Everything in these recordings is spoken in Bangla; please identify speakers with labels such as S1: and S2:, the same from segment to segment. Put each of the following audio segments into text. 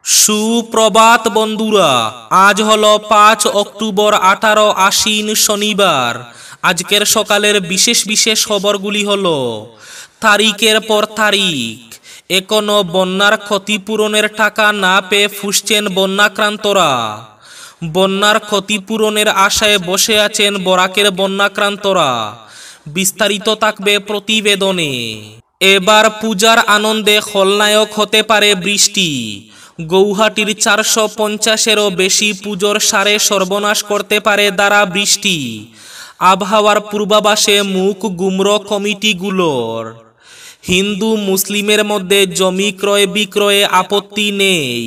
S1: সুপ্রভাত বন্ধুরা, আজ হলো 5 অক্টোবর 18 আশ্বিন শনিবার। আজকের সকালের বিশেষ বিশেষ খবরগুলি হলো তারিখের পর তারিখ এখনো বন্যার ক্ষতিপূরণের টাকা না পেয়ে ফুঁসছেন বন্যাক্রান্তরা। বন্যার ক্ষতিপূরণের আশায় বসে আছেন বরাকের বন্যাক্রান্তরা। বিস্তারিত থাকবে প্রতিবেদনে। এবার পূজার আনন্দে খলনায়ক হতে পারে বৃষ্টি। গৌহাটির 450-এরও বেশি পুজোর সারে সর্বনাশ করতে পারে দ্বারা বৃষ্টি। আবহাওয়ার পূর্বাভাসে মুখ গুমরা কমিটিগুলোর। হিন্দু মুসলিমের মধ্যে জমি ক্রয় বিক্রয়ে আপত্তি নেই,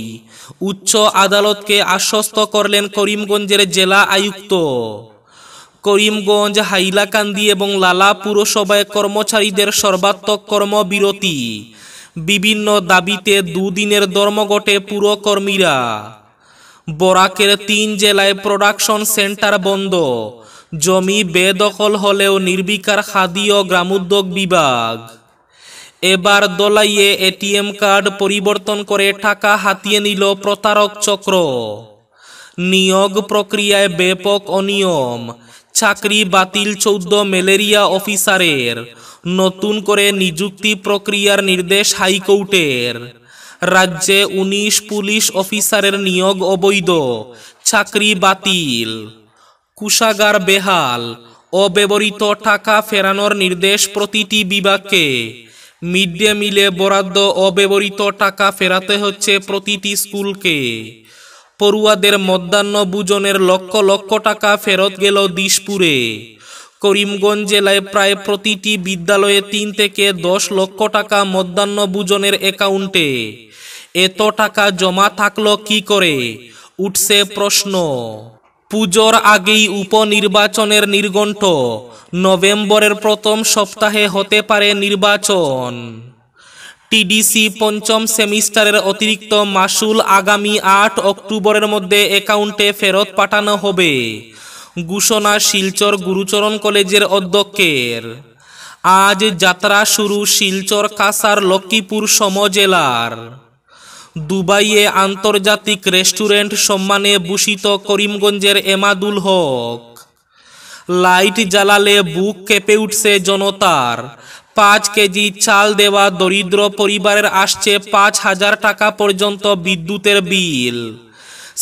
S1: উচ্চ আদালতকে আশ্বস্ত করলেন করিমগঞ্জের জেলা আয়ুক্ত। করিমগঞ্জ, হাইলাকান্দি এবং লালা পুরসভায় কর্মচারীদের সর্বাত্মক কর্মবিরতি। বিভিন্ন দাবিতে দুদিনের ধর্মঘটে পুরকর্মীরা। বরাকের 3 জেলায় প্রোডাকশন সেন্টার বন্ধ। জমি বেদখল হলেও নির্বিকার খাদি ও গ্রামোদ্যোগ বিভাগ। এবার দলাইয়ে এটিএম কার্ড পরিবর্তন করে টাকা হাতিয়ে নিল প্রতারক চক্র। নিয়োগ প্রক্রিয়ায় ব্যাপক অনিয়ম। চাকরি বাতিল 14 ম্যালেরিয়া অফিসারের। নতুন করে নিযুক্তি প্রক্রিয়ার নির্দেশ হাইকোর্টের। রাজ্যে 19 পুলিশ অফিসারের নিয়োগ অবৈধ, চাকরি বাতিল। কোষাগার বেহাল, অব্যবহৃত টাকা ফেরানোর নির্দেশ প্রতিটি বিভাগকে। মিড ডে মিলে বরাদ্দ অব্যবহৃত টাকা ফেরাতে হচ্ছে প্রতিটি স্কুলকে। পড়ুয়াদের মধ্যাহ্ন ভোজনের লক্ষ লক্ষ টাকা ফেরত গেল দিশপুরে। করিমগঞ্জ জেলায় প্রায় প্রতিটি বিদ্যালয়ে 3 থেকে 10 লক্ষ টাকা মধ্যাহ্ন ভোজনের অ্যাকাউন্টে। এত টাকা জমা থাকলো কি করে, উঠছে প্রশ্ন। পুজোর আগেই উপনির্বাচনের নির্ঘণ্ট। নভেম্বরের প্রথম সপ্তাহে হতে পারে নির্বাচন। টিডিসি পঞ্চম সেমিস্টারের অতিরিক্ত মাসুল আগামী 8 অক্টোবরের মধ্যে অ্যাকাউন্টে ফেরত পাঠানো হবে। ঘোষণা শিলচর গুরুচরণ কলেজের অধ্যক্ষের। আজ যাত্রা শুরু শিলচর কাছাড় লক্ষ্মীপুর সমজেলার। দুবাইয়ে আন্তর্জাতিক রেস্টুরেন্ট সম্মানে ভূষিত করিমগঞ্জের এমাদুল হক। লাইট জ্বালালে বুক কেঁপে উঠছে জনতার। 5 কেজি চাল দেওয়া দরিদ্র পরিবারের আসছে 5,000 টাকা পর্যন্ত বিদ্যুতের বিল।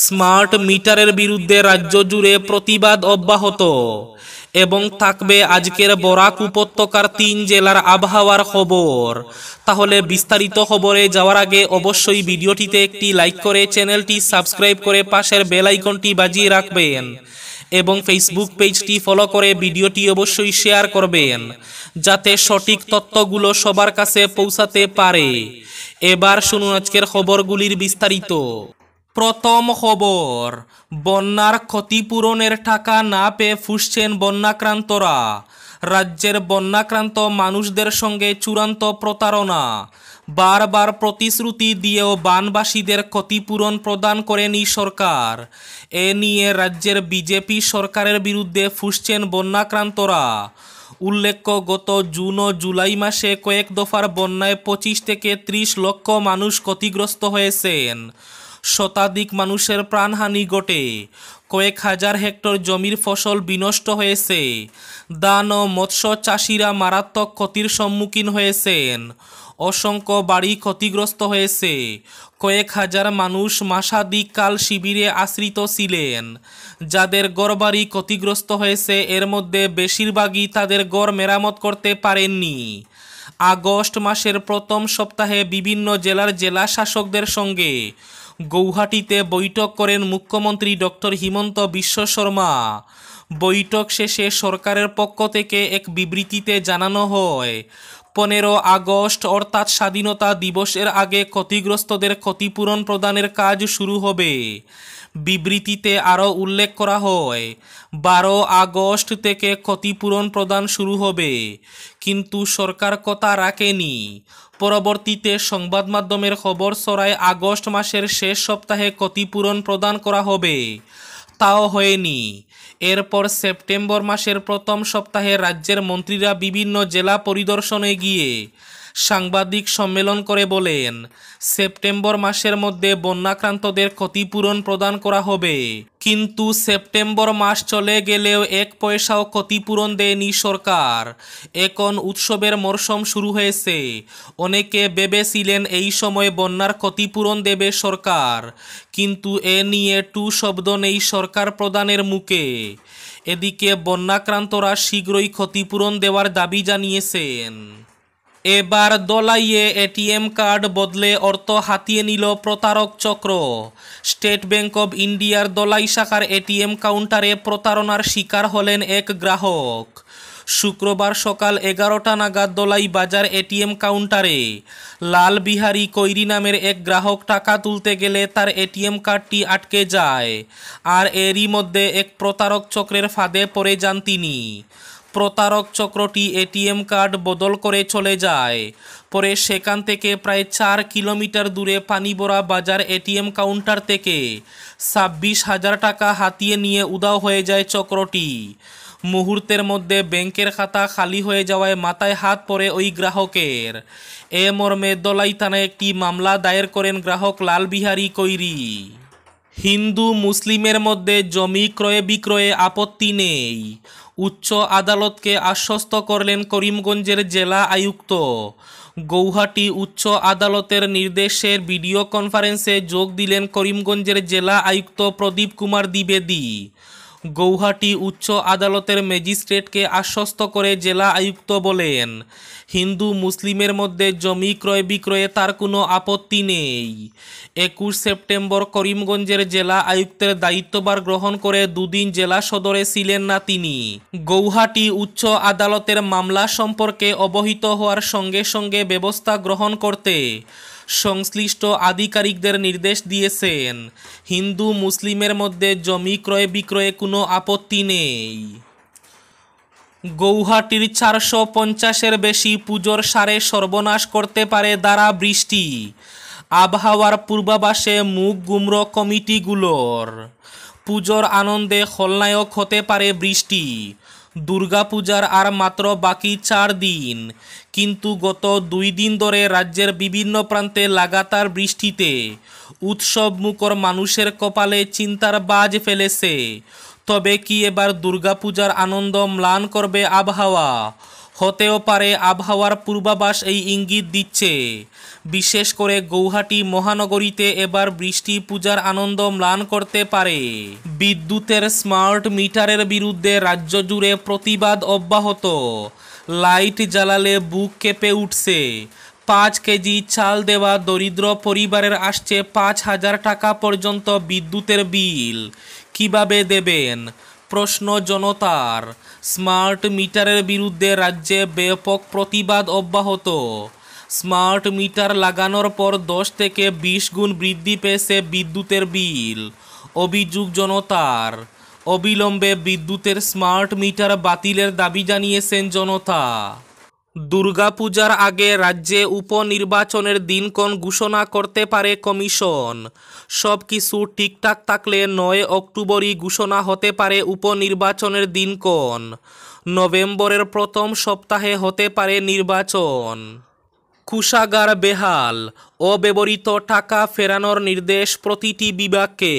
S1: স্মার্ট মিটারের বিরুদ্ধে রাজ্য জুড়ে প্রতিবাদ অব্যাহত। এবং থাকবে আজকের বরাক উপত্যকার 3 জেলার আবহাওয়ার খবর। তাহলে বিস্তারিত খবরে যাওয়ার আগে অবশ্যই ভিডিওটিতে একটি লাইক করে চ্যানেলটি সাবস্ক্রাইব করে পাশের বেল আইকনটি বাজিয়ে রাখবেন এবং ফেসবুক পেজটি ফলো করে ভিডিওটি অবশ্যই শেয়ার করবেন যাতে সঠিক তথ্যগুলো সবার কাছে পৌঁছাতে পারে। এবার শুনুন আজকের খবরগুলির বিস্তারিত। প্রথম খবর, বন্যার ক্ষতিপূরণের টাকা না পেয়ে ফুঁসছেন বন্যাক্রান্তরা। রাজ্যের বন্যাক্রান্ত মানুষদের সঙ্গে চূড়ান্ত প্রতারণা। বারবার প্রতিশ্রুতি দিয়েও বানবাসীদের ক্ষতিপূরণ প্রদান করেনি সরকার। এ নিয়ে রাজ্যের বিজেপি সরকারের বিরুদ্ধে ফুঁসছেন বন্যাক্রান্তরা। উল্লেখ্য, গত জুন ও জুলাই মাসে কয়েক দফার বন্যায় 25 থেকে 30 লক্ষ মানুষ ক্ষতিগ্রস্ত হয়েছেন। শতাধিক মানুষের প্রাণহানি ঘটে। কয়েক হাজার হেক্টর জমির ফসল বিনষ্ট হয়েছে। ধান ও মৎস্য চাষিরা মারাত্মক ক্ষতির সম্মুখীন হয়েছেন। অসংখ্য বাড়ি ক্ষতিগ্রস্ত হয়েছে। কয়েক হাজার মানুষ মাসাধিক কাল শিবিরে আশ্রিত ছিলেন। যাদের ঘরবাড়ি ক্ষতিগ্রস্ত হয়েছে এর মধ্যে বেশিরভাগই তাদের ঘর মেরামত করতে পারেননি। আগস্ট মাসের প্রথম সপ্তাহে বিভিন্ন জেলার জেলা শাসকদের সঙ্গে গৌহাটিতে বৈঠক করেন মুখ্যমন্ত্রী ডক্টর হিমন্ত বিশ্ব শর্মা। বৈঠক শেষে সরকারের পক্ষ থেকে এক বিবৃতিতে জানানো হয়, 15 আগস্ট অর্থাৎ স্বাধীনতা দিবসের আগে ক্ষতিগ্রস্তদের ক্ষতিপূরণ প্রদানের কাজ শুরু হবে। বিবৃতিতে আরও উল্লেখ করা হয়, 12 আগস্ট থেকে ক্ষতিপূরণ প্রদান শুরু হবে, কিন্তু সরকার কথা রাখেনি। পরবর্তীতে সংবাদ মাধ্যমের খবর ছড়ায় আগস্ট মাসের শেষ সপ্তাহে ক্ষতিপূরণ প্রদান করা হবে, তাও হয়নি। এরপর সেপ্টেম্বর মাসের প্রথম সপ্তাহে রাজ্যের মন্ত্রীরা বিভিন্ন জেলা পরিদর্শনে গিয়ে সাংবাদিক সম্মেলন করে বলেন, সেপ্টেম্বর মাসের মধ্যে বন্যাক্রান্তদের ক্ষতিপূরণ প্রদান করা হবে। কিন্তু সেপ্টেম্বর মাস চলে গেলেও এক পয়সাও ক্ষতিপূরণ দেয়নি সরকার। এখন উৎসবের মরশুম শুরু হয়েছে। অনেকে ভেবেছিলেন এই সময় বন্যার ক্ষতিপূরণ দেবে সরকার, কিন্তু এ নিয়ে টু শব্দ নেই সরকার প্রধানের মুখে। এদিকে বন্যাক্রান্তরা শীঘ্রই ক্ষতিপূরণ দেওয়ার দাবি জানিয়েছেন। এবার দলাইয়ে এটিএম কার্ড বদলে অর্থ হাতিয়ে নিল প্রতারক চক্র। স্টেট ব্যাংক অব ইন্ডিয়ার দলাই শাখার এটিএম কাউন্টারে প্রতারণার শিকার হলেন এক গ্রাহক। শুক্রবার সকাল 11টা নাগাদ দলাই বাজার এটিএম কাউন্টারে লাল বিহারী কৈরি নামের এক গ্রাহক টাকা তুলতে গেলে তার এটিএম কার্ডটি আটকে যায়, আর এরই মধ্যে এক প্রতারক চক্রের ফাঁদে পড়ে যান তিনি। প্রতারক চক্রটি এটিএম কার্ড বদল করে চলে যায়। পরে সেখান থেকে প্রায় 4 কিলোমিটার দূরে পানিবড়া বাজার এটিএম কাউন্টার থেকে 26,000 টাকা হাতিয়ে নিয়ে উধাও হয়ে যায় চক্রটি। মুহূর্তের মধ্যে ব্যাংকের খাতা খালি হয়ে যাওয়ায় মাথায় হাত পড়ে ওই গ্রাহকের। এ মর্মে দলাই থানায় একটি মামলা দায়ের করেন গ্রাহক লাল বিহারী কৈরি। হিন্দু মুসলিমের মধ্যে জমি ক্রয় বিক্রয়ে আপত্তি নেই, উচ্চ আদালতকে আশ্বস্ত করলেন করিমগঞ্জের জেলা আয়ুক্ত। গৌহাটি উচ্চ আদালতের নির্দেশের ভিডিও কনফারেন্সে যোগ দিলেন করিমগঞ্জের জেলা আয়ুক্ত প্রদীপ কুমার দ্বিবেদী। গৌহাটি উচ্চ আদালতের ম্যাজিস্ট্রেটকে আশ্বস্ত করে জেলা আয়ুক্ত বলেন, হিন্দু মুসলিমের মধ্যে জমি ক্রয় বিক্রয়ে তার কোনো আপত্তি নেই। 21 সেপ্টেম্বর করিমগঞ্জের জেলা আয়ুক্তের দায়িত্বভার গ্রহণ করে দুদিন জেলা সদরে ছিলেন না তিনি। গৌহাটি উচ্চ আদালতের মামলা সম্পর্কে অবহিত হওয়ার সঙ্গে সঙ্গে ব্যবস্থা গ্রহণ করতে সংশ্লিষ্ট আধিকারিকদের নির্দেশ দিয়েছেন। হিন্দু মুসলিমের মধ্যে জমি ক্রয় বিক্রয়ে কোনো আপত্তি নেই। গৌহাটির 450-এর বেশি পুজোর সারে সর্বনাশ করতে পারে দ্বারা বৃষ্টি। আবহাওয়ার পূর্বাভাসে মুখ গুমরা কমিটিগুলোর। পুজোর আনন্দে খলনায়ক হতে পারে বৃষ্টি। দুর্গাপূজার আর মাত্র বাকি 4 দিন, কিন্তু গত 2 দিন ধরে রাজ্যের বিভিন্ন প্রান্তে লাগাতার বৃষ্টিতে উৎসব মুখর মানুষের কপালে চিন্তার বাজ ফেলেছে। তবে কি এবার দুর্গাপূজার আনন্দ ম্লান করবে আবহাওয়া? হতেও পারে, আবহাওয়ার পূর্বাভাস এই ইঙ্গিত দিচ্ছে। বিশেষ করে গৌহাটি মহানগরীতে এবার বৃষ্টি পূজার আনন্দ ম্লান করতে পারে। বিদ্যুতের স্মার্ট মিটারের বিরুদ্ধে রাজ্য জুড়ে প্রতিবাদ অব্যাহত। লাইট জ্বালালে বুক কেঁপে উঠছে। 5 কেজি চাল দেওয়া দরিদ্র পরিবারের আসছে 5,000 টাকা পর্যন্ত বিদ্যুতের বিল। কিভাবে দেবেন? প্রশ্ন জনতার। স্মার্ট মিটারের বিরুদ্ধে রাজ্যে ব্যাপক প্রতিবাদ অব্যাহত। স্মার্ট মিটার লাগানোর পর 10 থেকে 20 গুণ বৃদ্ধি পেয়েছে বিদ্যুতের বিল। অভিযোগ জনতার। অবিলম্বে বিদ্যুতের স্মার্ট মিটার বাতিলের দাবি জানিয়েছেন জনতা। দুর্গাপূজার আগে রাজ্যে উপনির্বাচনের দিনক্ষণ ঘোষণা করতে পারে কমিশন। সব কিছু ঠিকঠাক থাকলে 9 অক্টোবরই ঘোষণা হতে পারে উপনির্বাচনের দিনক্ষণ। নভেম্বরের প্রথম সপ্তাহে হতে পারে নির্বাচন। কোষাগার বেহাল, অব্যবহৃত টাকা ফেরানোর নির্দেশ প্রতিটি বিভাগকে।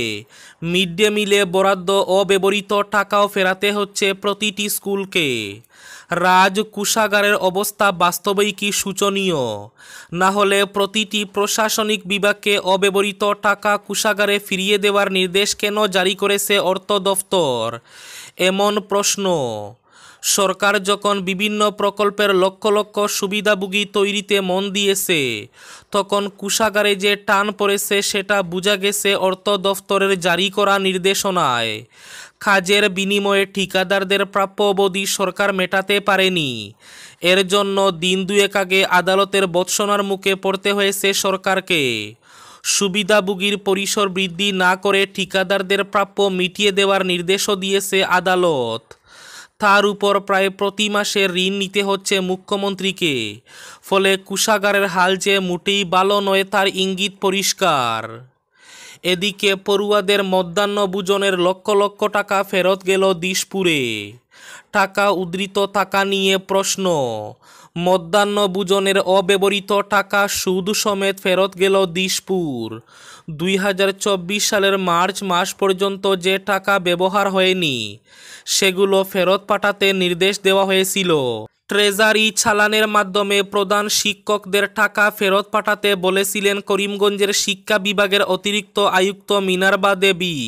S1: মিড ডে মিলে বরাদ্দ অব্যবহৃত টাকাও ফেরাতে হচ্ছে প্রতিটি স্কুলকে। কোষাগারের অবস্থা বাস্তবেই কি শোচনীয়? না হলে প্রতিটি প্রশাসনিক বিভাগকে অব্যবহৃত টাকা কোষাগারে ফিরিয়ে দেওয়ার নির্দেশ কেন জারি করেছে অর্থ দফতর? এমন প্রশ্ন। সরকার যখন বিভিন্ন প্রকল্পের লক্ষ লক্ষ সুবিধাভোগী তৈরিতে মন দিয়েছে, তখন কোষাগারে যে টান পড়েছে সেটা বোঝা গেছে অর্থ দফতরের জারি করা নির্দেশনায়। কাজের বিনিময়ে ঠিকাদারদের প্রাপ্য অবধি সরকার মেটাতে পারেনি। এর জন্য দিন 2 আগে আদালতের ভর্ৎসনার মুখে পড়তে হয়েছে সরকারকে। সুবিধাভোগীর পরিসর বৃদ্ধি না করে ঠিকাদারদের প্রাপ্য মিটিয়ে দেওয়ার নির্দেশও দিয়েছে আদালত। তার উপর প্রায় প্রতি মাসে ঋণ নিতে হচ্ছে মুখ্যমন্ত্রীকে। ফলে কোষাগারের হাল যে মোটেই ভালো নয় তার ইঙ্গিত পরিষ্কার। এদিকে পড়ুয়াদের মধ্যাহ্নভোজনের লক্ষ লক্ষ টাকা ফেরত গেল দিশপুরে। টাকা উদ্ধৃত টাকা নিয়ে প্রশ্ন। মধ্যাহ্নভোজনের অব্যবহৃত টাকা সুদ সমেত ফেরত গেল দিশপুর। 2024 সালের মার্চ মাস পর্যন্ত যে টাকা ব্যবহার হয়নি সেগুলো ফেরত পাঠাতে নির্দেশ দেওয়া হয়েছিল। ট্রেজারি চালানের মাধ্যমে প্রধান শিক্ষকদের টাকা ফেরত পাঠাতে বলেছিলেন করিমগঞ্জের শিক্ষা বিভাগের অতিরিক্ত আয়ুক্ত মিনার্বা দেবী।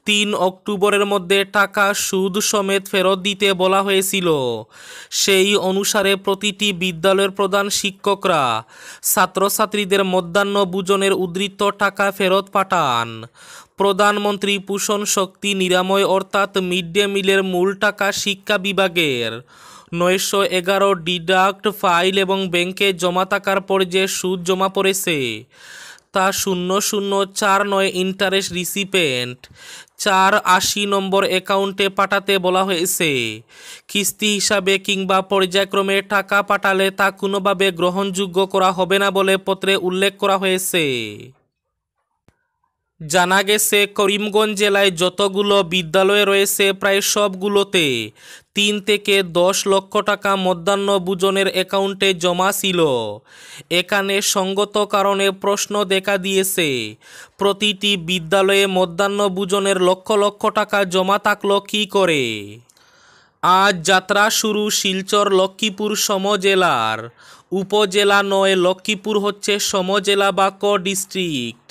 S1: 3 অক্টোবরের মধ্যে টাকা সুদ সমেত ফেরত দিতে বলা হয়েছিল। সেই অনুসারে প্রতিটি বিদ্যালয়ের প্রধান শিক্ষকরা ছাত্রছাত্রীদের মধ্যাহ্নভোজনের উদ্ধৃত টাকা ফেরত পাঠান। প্রধানমন্ত্রী পোষণ শক্তি নিরাময় অর্থাৎ মিড ডে মিলের মূল টাকা শিক্ষা বিভাগের 911 ডিডাক্ট ফাইল এবং ব্যাংকে জমা থাকার পর যে সুদ জমা পড়েছে তা 0049 ইন্টারেস্ট রিসিপেন্ট 480 নম্বর অ্যাকাউন্টে পাঠাতে বলা হয়েছে। কিস্তি হিসাবে কিংবা পর্যায়ক্রমে টাকা পাঠালে তা কোনোভাবে গ্রহণযোগ্য করা হবে না বলে পত্রে উল্লেখ করা হয়েছে। জানা গেছে করিমগঞ্জ জেলায় যতগুলো বিদ্যালয় রয়েছে প্রায় সবগুলোতে 3 থেকে 10 লক্ষ টাকা মধ্যাহ্নভোজনের অ্যাকাউন্টে জমা ছিল। এখানে সঙ্গত কারণে প্রশ্ন দেখা দিয়েছে, প্রতিটি বিদ্যালয়ে মধ্যাহ্নভোজনের লক্ষ লক্ষ টাকা জমা থাকলো কী করে। আজ যাত্রা শুরু শিলচর লক্ষ্মীপুর সমজেলার। উপজেলা নয়, লক্ষ্মীপুর হচ্ছে সমজেলা বা ডিস্ট্রিক্ট।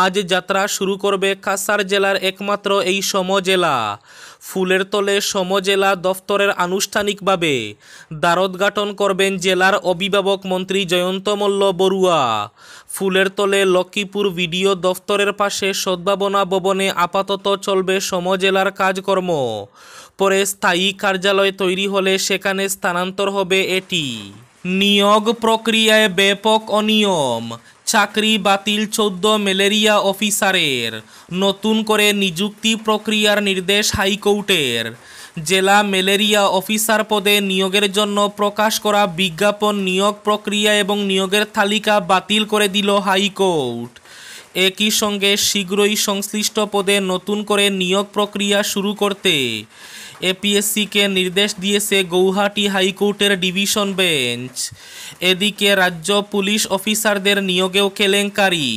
S1: আজ যাত্রা শুরু করবে কাছাড় জেলার একমাত্র এই সমজেলা। ফুলের তলে সমজেলা দফতরের আনুষ্ঠানিকভাবে দ্বারোদ্ঘাটন করবেন জেলার অভিভাবক মন্ত্রী জয়ন্ত মল্ল বড়ুয়া। ফুলের তলে লক্ষ্মীপুর ভিডিও দফতরের পাশে সদ্ভাবনা ভবনে আপাতত চলবে সমজেলার কাজকর্ম। পরে স্থায়ী কার্যালয় তৈরি হলে সেখানে স্থানান্তর হবে এটি। নিয়োগ প্রক্রিয়ায় ব্যাপক অনিয়ম, চাকরি বাতিল 14 ম্যালেরিয়া অফিসারের। নতুন করে নিযুক্তি প্রক্রিয়ার নির্দেশ হাইকোর্টের। জেলা ম্যালেরিয়া অফিসার পদে নিয়োগের জন্য প্রকাশ করা বিজ্ঞাপন, নিয়োগ প্রক্রিয়া এবং নিয়োগের তালিকা বাতিল করে দিল হাইকোর্ট। একই সঙ্গে শীঘ্রই সংশ্লিষ্ট পদে নতুন করে নিয়োগ প্রক্রিয়া শুরু করতে এপিএসসিকে নির্দেশ দিয়েছে গৌহাটি হাইকোর্টের ডিভিশন বেঞ্চ। এদিকে রাজ্য পুলিশ অফিসারদের নিয়োগেও কেলেঙ্কারি।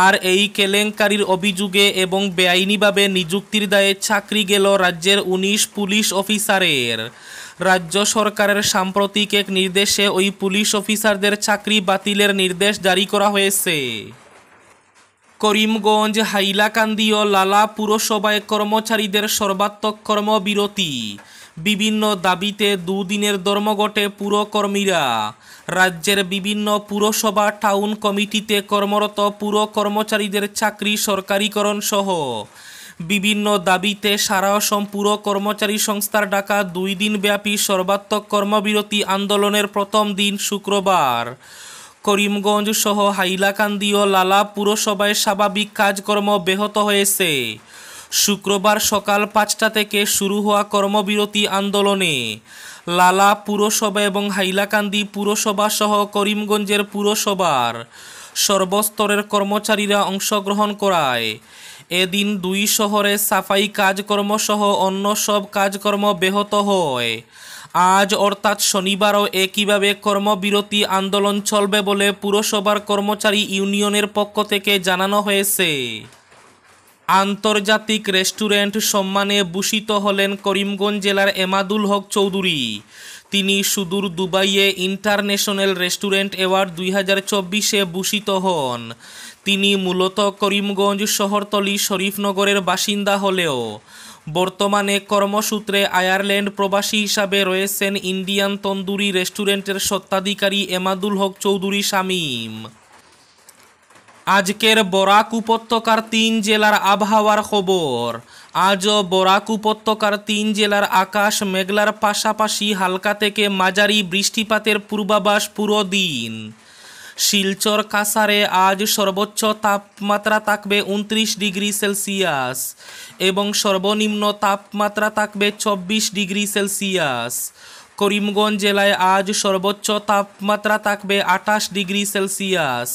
S1: আর এই কেলেঙ্কারির অভিযোগে এবং বেআইনিভাবে নিযুক্তির দায়ে চাকরি গেল রাজ্যের 19 পুলিশ অফিসারের। রাজ্য সরকারের সাম্প্রতিক এক নির্দেশে ওই পুলিশ অফিসারদের চাকরি বাতিলের নির্দেশ জারি করা হয়েছে। করিমগঞ্জ, হাইলাকান্দি ও লালা পুরসভায় কর্মচারীদের সর্বাত্মক কর্মবিরতি। বিভিন্ন দাবিতে দুদিনের ধর্মঘটে পুরকর্মীরা। রাজ্যের বিভিন্ন পুরসভা, টাউন কমিটিতে কর্মরত পুর কর্মচারীদের চাকরি সরকারিকরণ সহ বিভিন্ন দাবিতে সারা অসম পুর কর্মচারী সংস্থার ডাকা 2 দিনব্যাপী সর্বাত্মক কর্মবিরতি আন্দোলনের প্রথম দিন শুক্রবার করিমগঞ্জ সহ হাইলাকান্দি ও লালা পুরসভায় স্বাভাবিক কাজকর্ম ব্যাহত হয়েছে। শুক্রবার সকাল 5টা থেকে শুরু হওয়া কর্মবিরতি আন্দোলনে লালা পুরসভা এবং হাইলাকান্দি পুরসভা সহ করিমগঞ্জের পুরসভার সর্বস্তরের কর্মচারীরা অংশগ্রহণ করায় এদিন 2 শহরে সাফাই কাজকর্ম সহ অন্য সব কাজকর্ম ব্যাহত হয়। আজ অর্থাৎ শনিবারও একইভাবে কর্মবিরতি আন্দোলন চলবে বলে পুরসভার কর্মচারী ইউনিয়নের পক্ষ থেকে জানানো হয়েছে। আন্তর্জাতিক রেস্টুরেন্ট সম্মানে ভূষিত হলেন করিমগঞ্জ জেলার এমাদুল হক চৌধুরী। তিনি সুদূর দুবাইয়ে ইন্টারন্যাশনাল রেস্টুরেন্ট অ্যাওয়ার্ড 2024-এ ভূষিত হন। তিনি মূলত করিমগঞ্জ শহরতলি শরীফনগরের বাসিন্দা হলেও বর্তমানে কর্মসূত্রে আয়ারল্যান্ড প্রবাসী হিসাবে রয়েছেন ইন্ডিয়ান তন্দুরি রেস্টুরেন্টের স্বত্বাধিকারী এমাদুল হক চৌধুরী শামীম। আজকের বরাক উপত্যকার 3 জেলার আবহাওয়ার খবর। আজও বরাক উপত্যকার 3 জেলার আকাশ মেঘলার পাশাপাশি হালকা থেকে মাঝারি বৃষ্টিপাতের পূর্বাভাস পুরো দিন। শিলচর, কাছাড়ে আজ সর্বোচ্চ তাপমাত্রা থাকবে 29 ডিগ্রি সেলসিয়াস এবং সর্বনিম্ন তাপমাত্রা থাকবে 24 ডিগ্রি সেলসিয়াস। করিমগঞ্জ জেলায় আজ সর্বোচ্চ তাপমাত্রা থাকবে 28 ডিগ্রি সেলসিয়াস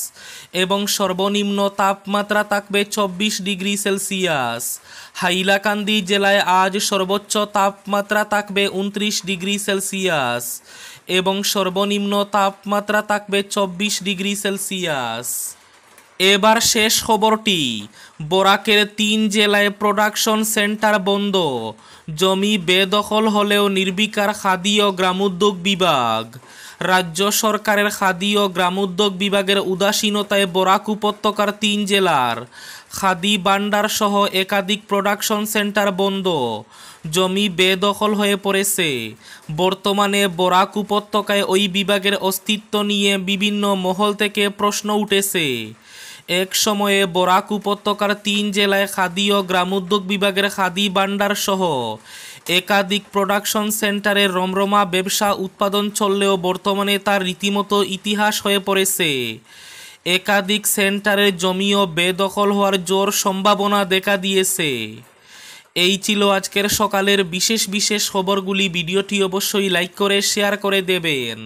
S1: এবং সর্বনিম্ন তাপমাত্রা থাকবে 24 ডিগ্রি সেলসিয়াস। হাইলাকান্দি জেলায় আজ সর্বোচ্চ তাপমাত্রা থাকবে 29 ডিগ্রি সেলসিয়াস এবং সর্বনিম্ন তাপমাত্রা থাকবে 24 ডিগ্রি সেলসিয়াস। এবার শেষ খবরটি, বরাকের 3 জেলায় প্রোডাকশন সেন্টার বন্ধ, জমি বেদখল হলেও নির্বিকার খাদি ও গ্রামোদ্যোগ বিভাগ। রাজ্য সরকারের খাদি ও গ্রামোদ্যোগ বিভাগের উদাসীনতায় বরাক উপত্যকার 3 জেলার খাদি ভান্ডার সহ একাধিক প্রোডাকশন সেন্টার বন্ধ, জমি বেদখল হয়ে পড়েছে। বর্তমানে বরাক উপত্যকায় ওই বিভাগের অস্তিত্ব নিয়ে বিভিন্ন মহল থেকে প্রশ্ন উঠেছে। এক সময়ে বরাক উপত্যকার 3 জেলায় খাদি ও গ্রামোদ্যোগ বিভাগের খাদি ভান্ডার সহ একাধিক প্রোডাকশন সেন্টারের রমরমা ব্যবসা উৎপাদন চললেও বর্তমানে তার রীতিমতো ইতিহাস হয়ে পড়েছে। একাধিক সেন্টারের জমিও বেদখল হওয়ার জোর সম্ভাবনা দেখা দিয়েছে। এই ছিল আজকের সকালের বিশেষ খবরগুলি। ভিডিওটি অবশ্যই লাইক করে শেয়ার করে দেবেন।